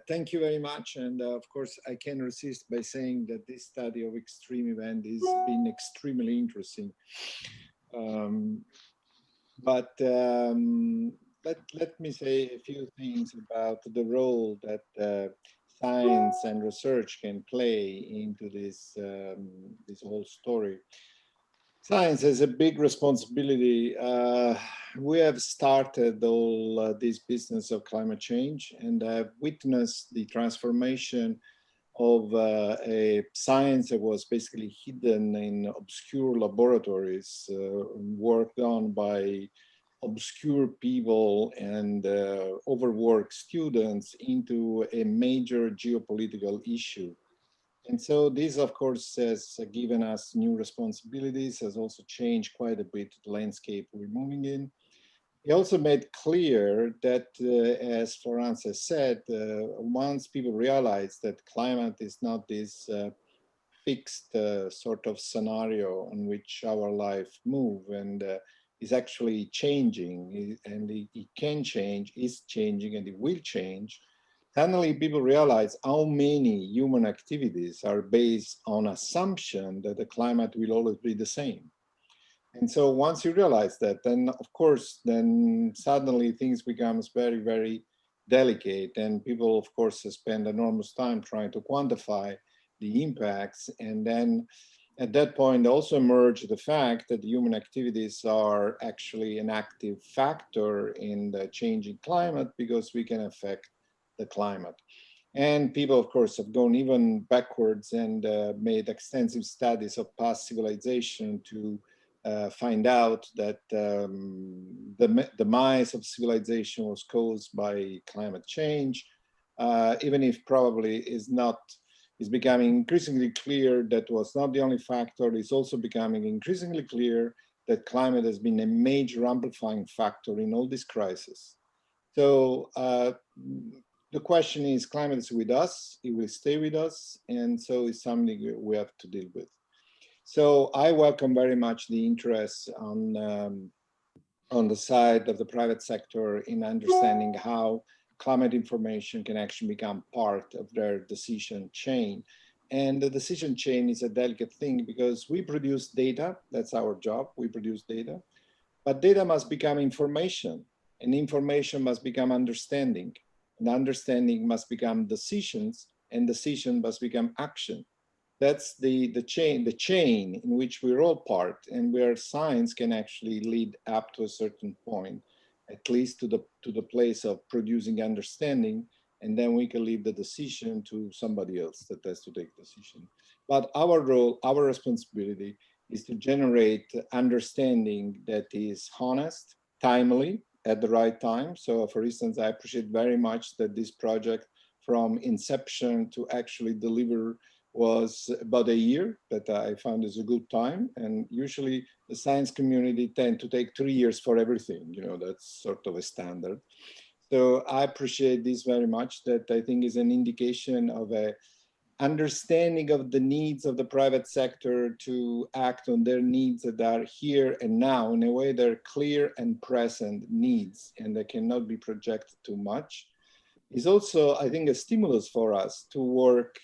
Thank you very much. And of course, I can resist by saying that this study of extreme event has been extremely interesting. Um, but let me say a few things about the role that science and research can play into this whole story. Science has a big responsibility. We have started all this business of climate change, and I've witnessed the transformation of a science that was basically hidden in obscure laboratories, worked on by obscure people and overworked students, into a major geopolitical issue. And so this, of course, has given us new responsibilities, has also changed quite a bit the landscape we're moving in. He also made clear that, as Florence has said, once people realize that climate is not this fixed sort of scenario in which our life move and is actually changing, and it can change, is changing, and it will change. Suddenly people realize how many human activities are based on assumption that the climate will always be the same. And so once you realize that, then of course, then suddenly things becomes very, very delicate, and people, of course, spend enormous time trying to quantify the impacts. And then at that point also emerge the fact that human activities are actually an active factor in the changing climate, because we can affect the climate. And people, of course, have gone even backwards and made extensive studies of past civilization to find out that the demise of civilization was caused by climate change, even if probably is becoming increasingly clear that was not the only factor. It's also becoming increasingly clear that climate has been a major amplifying factor in all this crisis. So the question is, climate is with us, it will stay with us, and so it's something we have to deal with. So I welcome very much the interest on the side of the private sector in understanding how climate information can actually become part of their decision chain. And the decision chain is a delicate thing because we produce data, that's our job, we produce data, but data must become information, and information must become understanding, and understanding must become decisions, and decision must become action. That's the chain in which we're all part, and where science can actually lead up to a certain point, at least to the place of producing understanding, and then we can leave the decision to somebody else that has to take decision. But our role, our responsibility, is to generate understanding that is honest, timely, at the right time. So for instance, I appreciate very much that this project, from inception to actually deliver, was about a year, that I found is a good time. And usually the science community tend to take 3 years for everything. That's sort of a standard. So I appreciate this very much. That I think is an indication of a understanding of the needs of the private sector to act on their needs that are here and now, in a way they're clear and present needs, and they cannot be projected too much. Is also, I think, a stimulus for us to work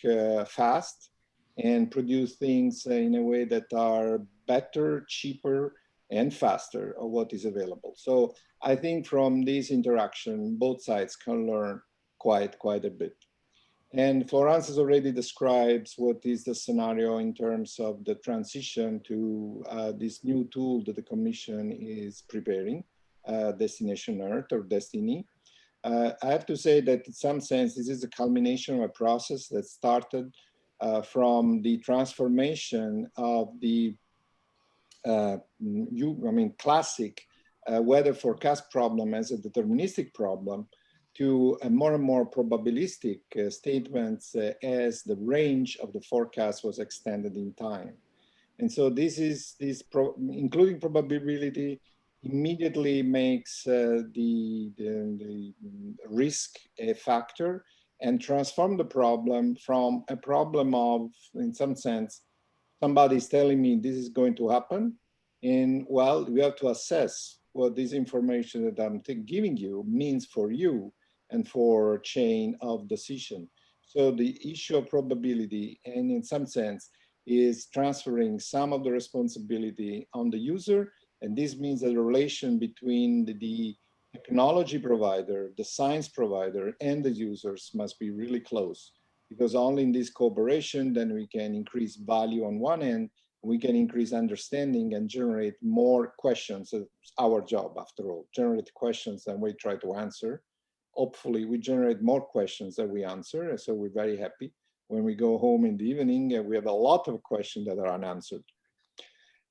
fast and produce things in a way that are better, cheaper, and faster of what is available. So I think from this interaction, both sides can learn quite a bit. And Florence has already described what is the scenario in terms of the transition to this new tool that the Commission is preparing, Destination Earth, or Destiny. I have to say that in some sense, this is a culmination of a process that started from the transformation of the classic weather forecast problem as a deterministic problem to a more and more probabilistic statements as the range of the forecast was extended in time. And so including probability, immediately makes the risk a factor, and transform the problem from a problem of, in some sense, somebody's telling me this is going to happen, and well, we have to assess what this information that I'm giving you means for you, and for chain of decision. So the issue of probability, and in some sense, is transferring some of the responsibility on the user. And this means that the relation between the technology provider, the science provider, and the users must be really close, because only in this cooperation, then we can increase value on one end, we can increase understanding and generate more questions. It's our job, after all, generate questions and we try to answer. Hopefully we generate more questions than we answer. And so we're very happy when we go home in the evening and we have a lot of questions that are unanswered.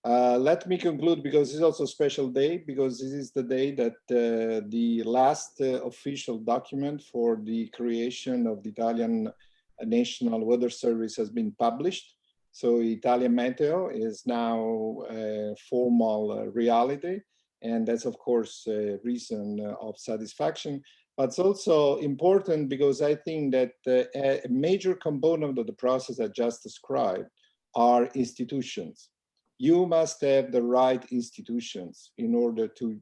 Let me conclude, because this is also a special day, because this is the day that the last official document for the creation of the Italian National Weather Service has been published. So Italian Meteo is now a formal reality. And that's, of course, a reason of satisfaction. But it's also important because I think that a major component of the process I just described are institutions. You must have the right institutions in order to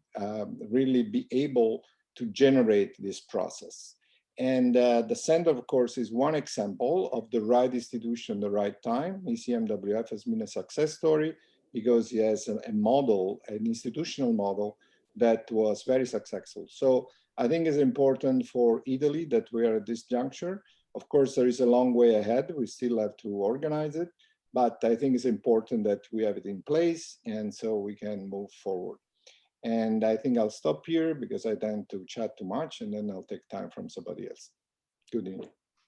really be able to generate this process. And the center, of course, is one example of the right institution, the right time. ECMWF has been a success story because it has a model, an institutional model that was very successful. So I think it's important for Italy that we are at this juncture. Of course, there is a long way ahead. We still have to organize it. But I think it's important that we have it in place and so we can move forward. And I think I'll stop here because I tend to chat too much and then I'll take time from somebody else. Good evening.